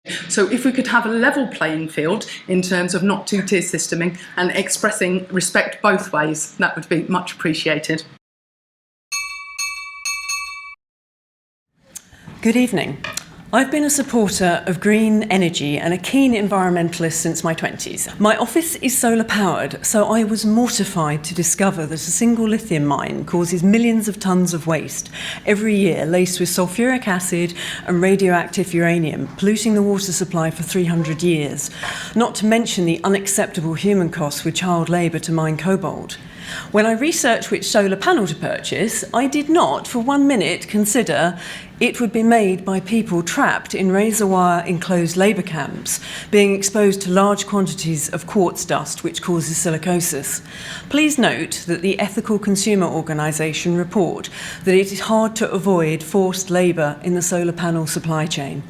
So if we could have a level playing field in terms of not two-tier systeming and expressing respect both ways, that would be much appreciated. Good evening. I've been a supporter of green energy and a keen environmentalist since my 20s. My office is solar powered, so I was mortified to discover that a single lithium mine causes millions of tonnes of waste every year laced with sulfuric acid and radioactive uranium, polluting the water supply for 300 years, not to mention the unacceptable human costs with child labour to mine cobalt. When I researched which solar panel to purchase, I did not for 1 minute consider it would be made by people trapped in razor wire enclosed labour camps, being exposed to large quantities of quartz dust which causes silicosis. Please note that the Ethical Consumer Organisation report that it is hard to avoid forced labour in the solar panel supply chain.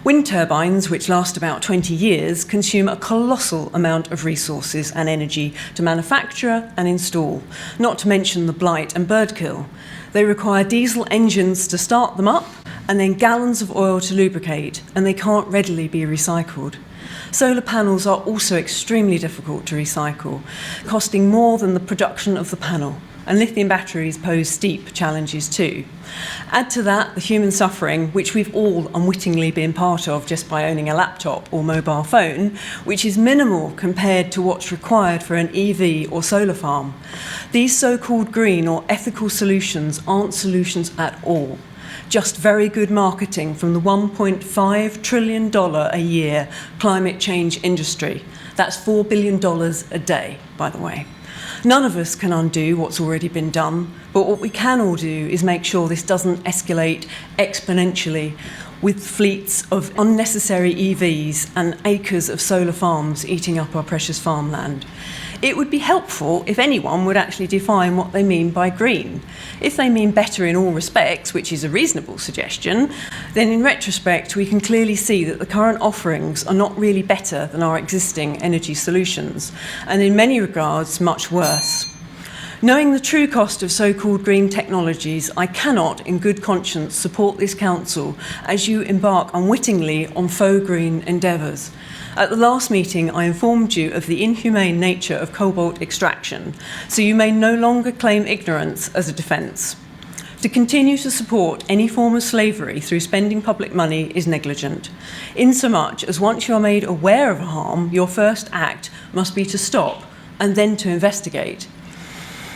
Wind turbines, which last about 20 years, consume a colossal amount of resources and energy to manufacture and install, not to mention the blight and bird kill. They require diesel engines to start them up and then gallons of oil to lubricate, and they can't readily be recycled. Solar panels are also extremely difficult to recycle, costing more than the production of the panel. And lithium batteries pose steep challenges too. Add to that the human suffering, which we've all unwittingly been part of just by owning a laptop or mobile phone, which is minimal compared to what's required for an EV or solar farm. These so-called green or ethical solutions aren't solutions at all. Just very good marketing from the $1.5 trillion a year climate change industry. That's $4 billion a day, by the way. None of us can undo what's already been done, but what we can all do is make sure this doesn't escalate exponentially with fleets of unnecessary EVs and acres of solar farms eating up our precious farmland. It would be helpful if anyone would actually define what they mean by green. If they mean better in all respects, which is a reasonable suggestion, then in retrospect we can clearly see that the current offerings are not really better than our existing energy solutions, and in many regards much worse. Knowing the true cost of so-called green technologies, I cannot, in good conscience, support this council as you embark unwittingly on faux green endeavours. At the last meeting, I informed you of the inhumane nature of cobalt extraction, so you may no longer claim ignorance as a defence. To continue to support any form of slavery through spending public money is negligent, insomuch as once you are made aware of harm, your first act must be to stop and then to investigate.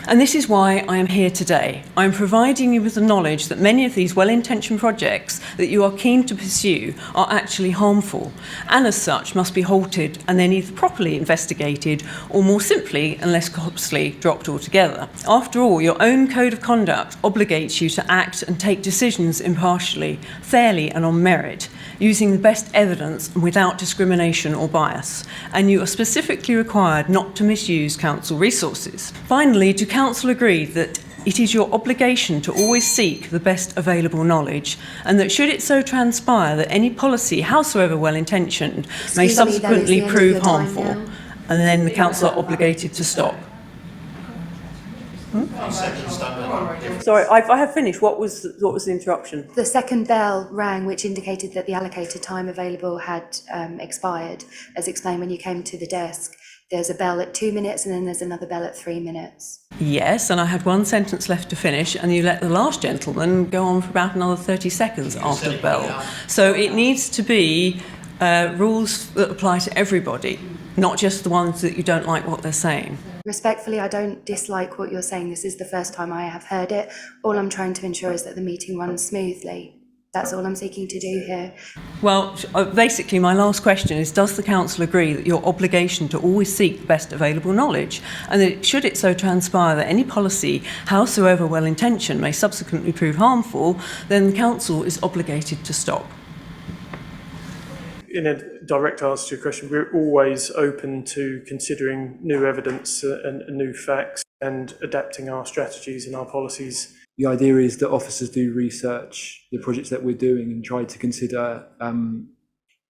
And this is why I am here today. I am providing you with the knowledge that many of these well-intentioned projects that you are keen to pursue are actually harmful, and as such must be halted and then either properly investigated or more simply and less costly dropped altogether. After all, your own code of conduct obligates you to act and take decisions impartially, fairly and on merit, using the best evidence and without discrimination or bias, and you are specifically required not to misuse council resources. Finally, do council agree that it is your obligation to always seek the best available knowledge, and that should it so transpire that any policy, howsoever well-intentioned, may subsequently prove harmful, and then the council are obligated to stop? Sorry, I have finished. What was the interruption? The second bell rang, which indicated that the allocated time available had expired, as explained when you came to the desk. There's a bell at 2 minutes and then there's another bell at 3 minutes. Yes, and I had one sentence left to finish, and you let the last gentleman go on for about another 30 seconds after the bell. So it needs to be rules that apply to everybody, not just the ones that you don't like what they're saying. Respectfully, I don't dislike what you're saying. This is the first time I have heard it. All I'm trying to ensure is that the meeting runs smoothly. That's all I'm seeking to do here. Well, basically my last question is, does the council agree that your obligation to always seek the best available knowledge, and that should it so transpire that any policy, howsoever well-intentioned, may subsequently prove harmful, then the council is obligated to stop? In a direct answer to your question, we're always open to considering new evidence and new facts and adapting our strategies and our policies. The idea is that officers do research the projects that we're doing and try to consider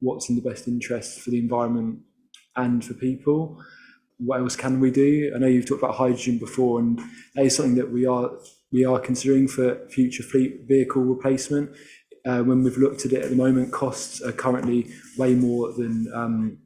what's in the best interest for the environment and for people. What else can we do? I know you've talked about hydrogen before, and that is something that we are considering for future fleet vehicle replacement. when we've looked at it at the moment, costs are currently way more than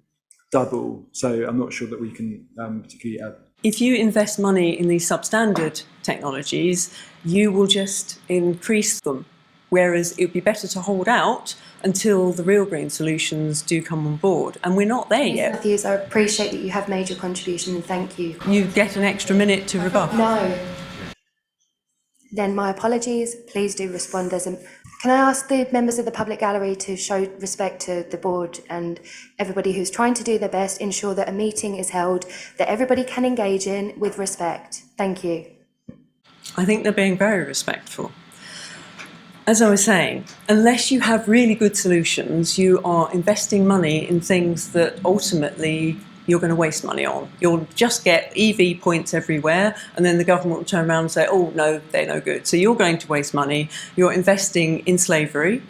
double. So I'm not sure that we can particularly add. If you invest money in these substandard technologies, you will just increase them. Whereas it would be better to hold out until the real green solutions do come on board. And we're not there yet. Matthews, I appreciate that you have made your contribution and thank you. You get an extra minute to rebut. No. Then my apologies. Please do respond. Can I ask the members of the public gallery to show respect to the board and everybody who's trying to do their best, ensure that a meeting is held that everybody can engage in with respect. Thank you. I think they're being very respectful. As I was saying, unless you have really good solutions, you are investing money in things that ultimately you're going to waste money on. You'll just get EV points everywhere, and then the government will turn around and say, oh, no, they're no good. So you're going to waste money. You're investing in slavery,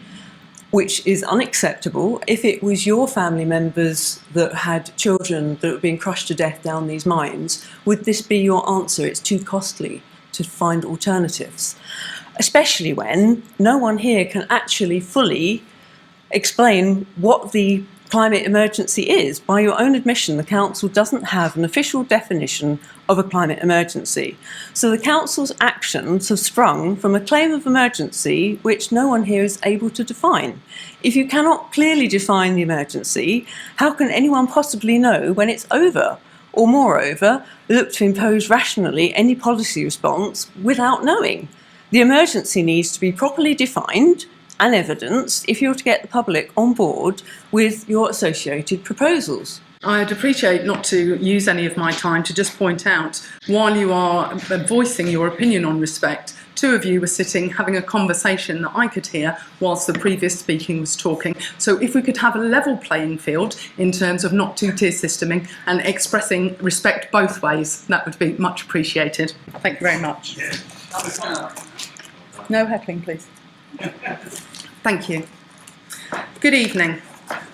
which is unacceptable. If it was your family members that had children that were being crushed to death down these mines, would this be your answer? It's too costly to find alternatives, especially when no one here can actually fully explain what the climate emergency is. By your own admission, the council doesn't have an official definition of a climate emergency. So the council's actions have sprung from a claim of emergency which no one here is able to define. If you cannot clearly define the emergency, how can anyone possibly know when it's over? Or moreover, look to impose rationally any policy response without knowing. The emergency needs to be properly defined and evidenced if you're to get the public on board with your associated proposals. I'd appreciate not to use any of my time to just point out, while you are voicing your opinion on respect, two of you were sitting having a conversation that I could hear whilst the previous speaker was talking. So if we could have a level playing field in terms of not two-tier systeming and expressing respect both ways, that would be much appreciated. Thank you very much. No heckling, please. Thank you. Good evening.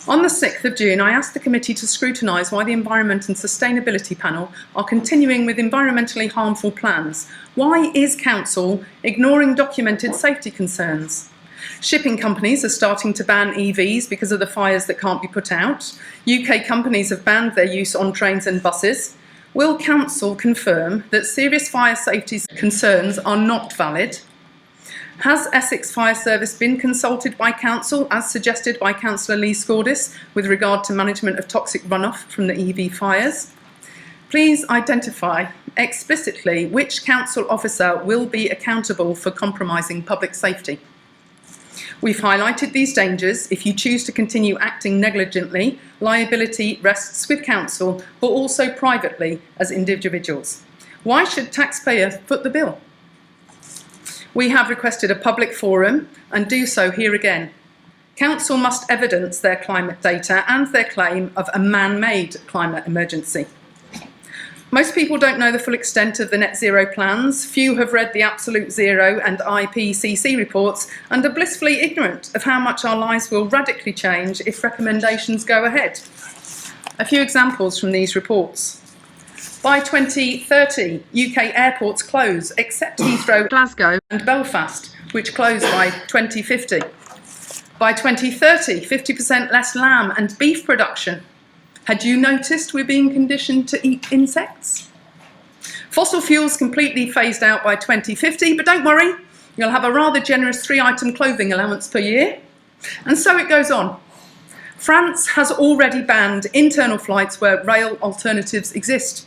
On the 6th of June, I asked the committee to scrutinise why the Environment and Sustainability Panel are continuing with environmentally harmful plans. Why is Council ignoring documented safety concerns? Shipping companies are starting to ban EVs because of the fires that can't be put out. UK companies have banned their use on trains and buses. Will Council confirm that serious fire safety concerns are not valid? Has Essex Fire Service been consulted by Council, as suggested by Councillor Lee Scordis, with regard to management of toxic runoff from the EV fires? Please identify explicitly which Council officer will be accountable for compromising public safety. We've highlighted these dangers. If you choose to continue acting negligently, liability rests with Council, but also privately as individuals. Why should taxpayers foot the bill? We have requested a public forum and do so here again. Council must evidence their climate data and their claim of a man-made climate emergency. Most people don't know the full extent of the net zero plans. Few have read the Absolute Zero and IPCC reports and are blissfully ignorant of how much our lives will radically change if recommendations go ahead. A few examples from these reports. By 2030, UK airports close, except Heathrow, Glasgow and Belfast, which close by 2050. By 2030, 50% less lamb and beef production. Had you noticed we're being conditioned to eat insects? Fossil fuels completely phased out by 2050, but don't worry, you'll have a rather generous 3-item clothing allowance per year. And so it goes on. France has already banned internal flights where rail alternatives exist.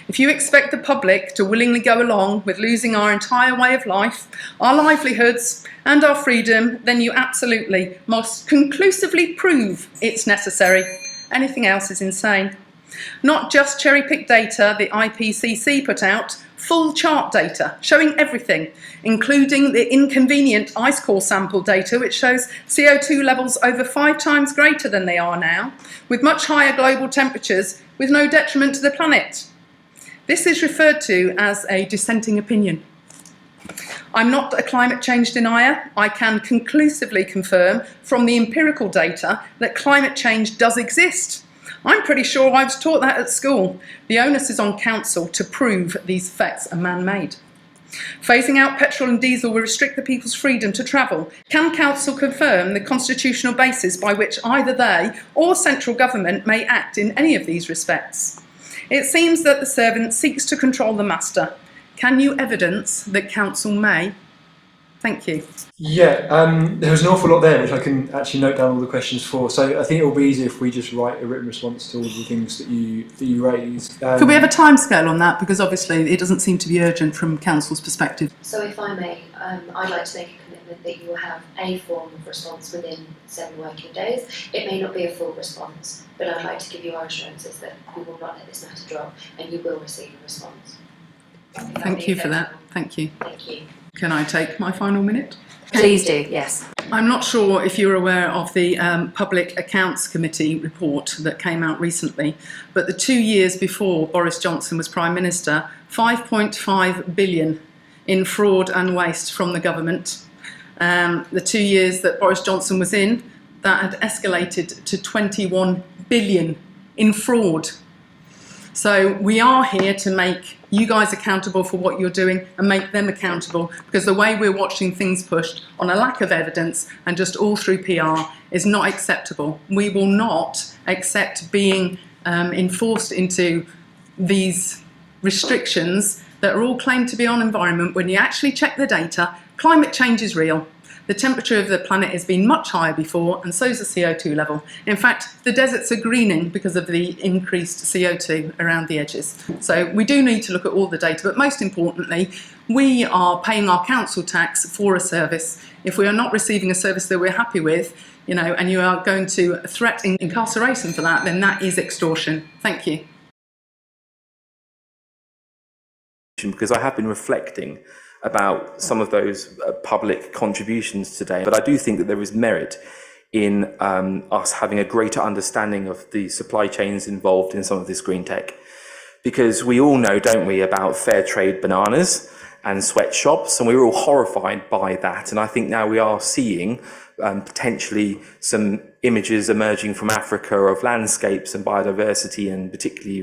If you expect the public to willingly go along with losing our entire way of life, our livelihoods and our freedom, then you absolutely must conclusively prove it's necessary. Anything else is insane. Not just cherry-picked data the IPCC put out, full chart data showing everything, including the inconvenient ice core sample data which shows CO2 levels over 5 times greater than they are now, with much higher global temperatures with no detriment to the planet. This is referred to as a dissenting opinion. I'm not a climate change denier. I can conclusively confirm from the empirical data that climate change does exist. I'm pretty sure I was taught that at school. The onus is on Council to prove these effects are man-made. Phasing out petrol and diesel will restrict the people's freedom to travel. Can Council confirm the constitutional basis by which either they or central government may act in any of these respects? It seems that the servant seeks to control the master. Can you evidence that Council may? Thank you. Yeah, there was an awful lot there which I can actually note down all the questions for. So I think it will be easier if we just write a written response to all the things that you raised. Could we have a timescale on that? Because obviously it doesn't seem to be urgent from Council's perspective. So if I may, I'd like to make a commitment that you will have a form of response within 7 working days. It may not be a full response, but I'd like to give you our assurances that we will not let this matter drop and you will receive a response. Thank you for that. Thank you. Thank you. Can I take my final minute? Please do, yes. I'm not sure if you're aware of the Public Accounts Committee report that came out recently, but the 2 years before Boris Johnson was Prime Minister, 5.5 billion in fraud and waste from the government. The 2 years that Boris Johnson was in, that had escalated to 21 billion in fraud. So we are here to make you guys accountable for what you're doing and make them accountable, because the way we're watching things pushed on a lack of evidence and just all through PR is not acceptable. We will not accept being enforced into these restrictions that are all claimed to be on environment when you actually check the data. Climate change is real. The temperature of the planet has been much higher before, and so is the CO2 level. In fact, the deserts are greening because of the increased CO2 around the edges. So we do need to look at all the data, but most importantly, we are paying our council tax for a service. If we are not receiving a service that we're happy with, and you are going to threaten incarceration for that, then that is extortion. Thank you. Because I have been reflecting about some of those public contributions today, but I do think that there is merit in us having a greater understanding of the supply chains involved in some of this green tech. Because we all know, don't we, about fair trade bananas and sweatshops, and we were all horrified by that. And I think now we are seeing potentially some images emerging from Africa of landscapes and biodiversity, and particularly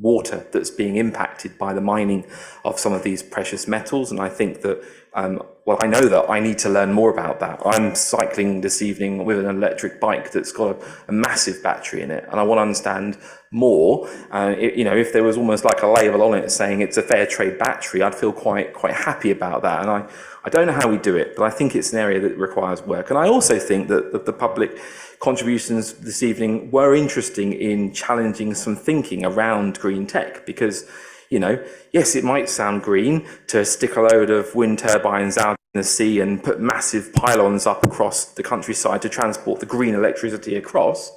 water that's being impacted by the mining of some of these precious metals. And I think that, I know that I need to learn more about that. I'm cycling this evening with an electric bike that's got a massive battery in it, and I want to understand more. If there was almost like a label on it saying it's a fair trade battery, I'd feel quite happy about that. And I don't know how we do it, but I think it's an area that requires work. And I also think that the public contributions this evening were interesting in challenging some thinking around green tech, because, yes, it might sound green to stick a load of wind turbines out in the sea and put massive pylons up across the countryside to transport the green electricity across,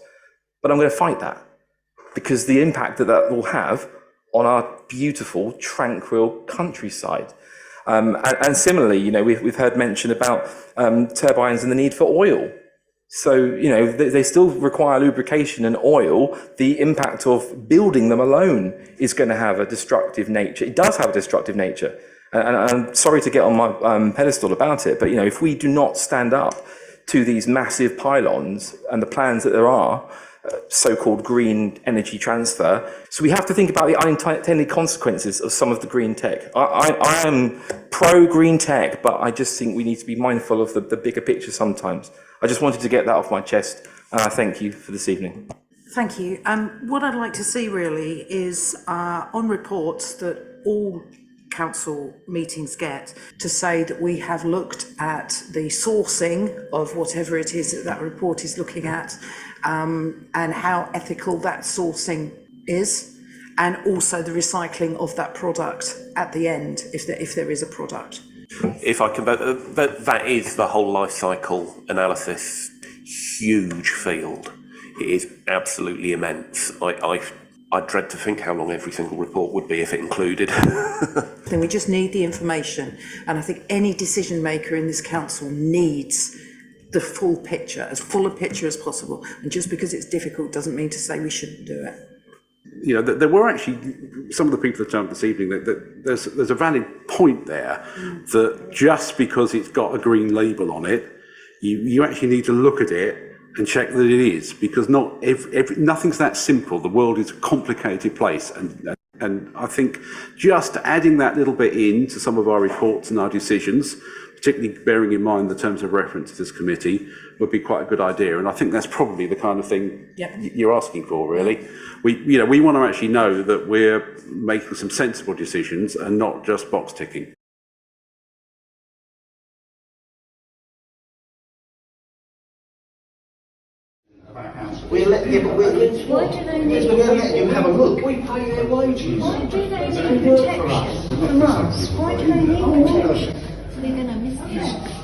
but I'm going to fight that, because the impact that will have on our beautiful, tranquil countryside. And similarly, we've heard mention about turbines and the need for oil. So, they still require lubrication and oil. The impact of building them alone is going to have a destructive nature. It does have a destructive nature. And I'm sorry to get on my pedestal about it, but, if we do not stand up to these massive pylons and the plans that there are, so-called green energy transfer. So we have to think about the unintended consequences of some of the green tech. I am pro-green tech, but I just think we need to be mindful of the bigger picture sometimes. I just wanted to get that off my chest, and I thank you for this evening. Thank you. What I'd like to see really is on reports that all council meetings get, to say that we have looked at the sourcing of whatever it is that report is looking at, and how ethical that sourcing is, and also the recycling of that product at the end, if there is a product. If I can, that is the whole life cycle analysis, huge field. It is absolutely immense. I dread to think how long every single report would be if it included. Then we just need the information, and I think any decision maker in this council needs the full picture, as full a picture as possible. And just because it's difficult doesn't mean to say we shouldn't do it. There were actually some of the people that turned up this evening that there's a valid point there, that just because it's got a green label on it, you actually need to look at it and check that it is, because nothing's that simple. The world is a complicated place, and And I think just adding that little bit into some of our reports and our decisions, particularly bearing in mind the terms of reference to this committee, would be quite a good idea. And I think that's probably the kind of thing you're asking for, really. We want to actually know that we're making some sensible decisions and not just box ticking. We're letting you, why do they need we're letting you have a look. We pay their wages. Why do they need protection from us? Why do they need protection? We're going to miss this.